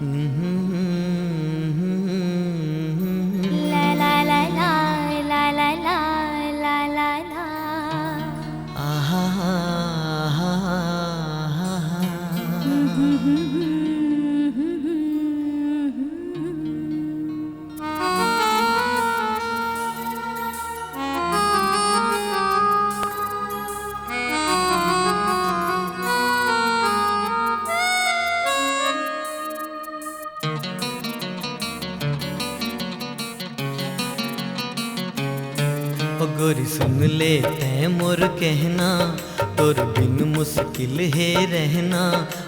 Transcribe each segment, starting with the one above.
La la la la la la la la la la. ओ गोरी सुन ले तै मोर कहना, तोर बिन मुश्किल है रहना।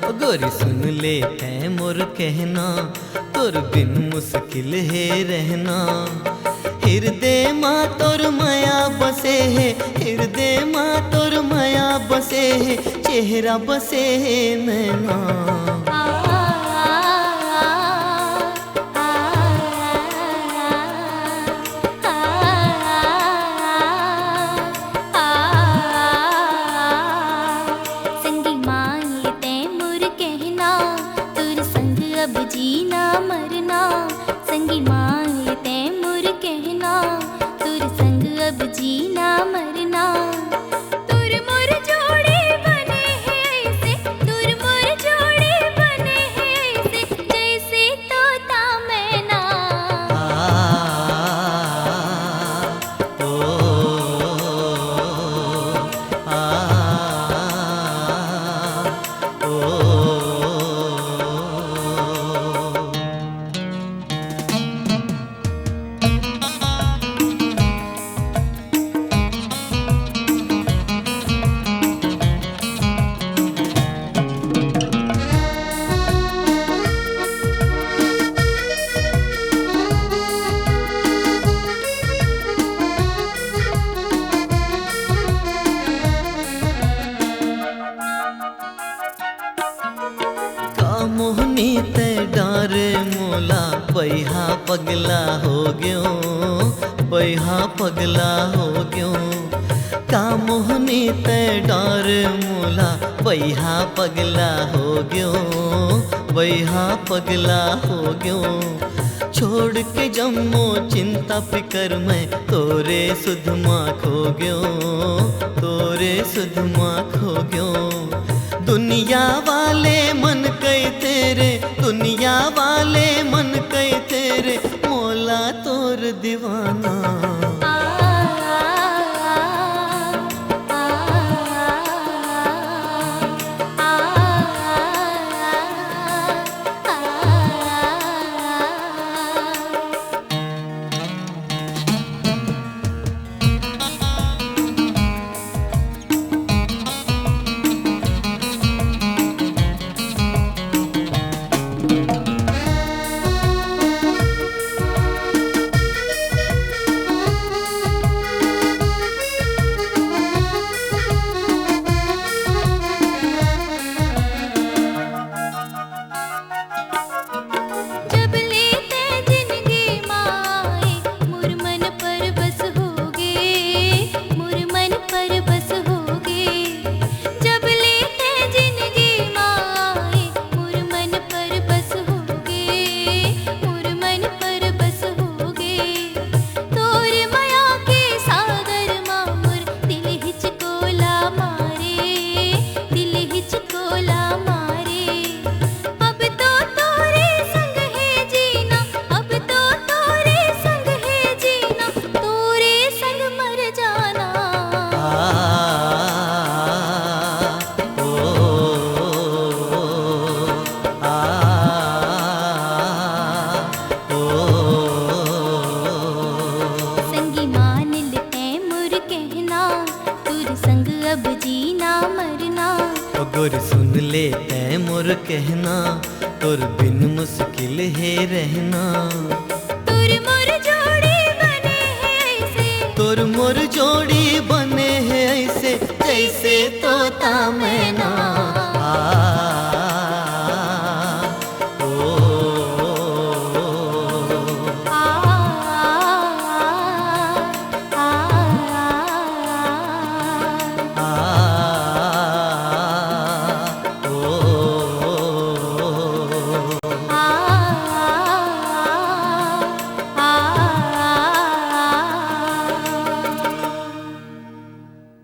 ओ गोरी सुन ले तै मोर कहना, तोर बिन मुश्किल है रहना। हृदय माँ तोर माया बसे है, हृदय माँ तोर माया बसे है, चेहरा बसे है नैना। अब जीना मरना संगी मान लेते मुर कहना, तुर संग अब जीना मरना। तुर मुर जोड़े बने हैं ऐसे, तुर मुर जोड़े बने हैं ऐसे, जैसे तोता मैना। मोहनी ते डारे मोला बैहा पगला हो गयो, बैहा पगला हो गयो। का मोहनी ते डारे मोला बैहा पगला हो गयो, बैहा पगला हो गयो। छोड़ के जम्मो चिंता फिकर में तोरे सुध माँ खो गयो, तोरे सुध माँ खो गयो। दुनिया वाले मन कई तेरे, दुनिया वाले मन कई तेरे, मोला तोर दीवाना। अब जीना मरना। ओ गोरी सुन ले तै मोर कहना, तोर बिन मुश्किल है रहना। तुर मोर जोड़ी बने हैं ऐसे, तोर मोर जोड़ी बने हैं ऐसे, जैसे तोता मैना।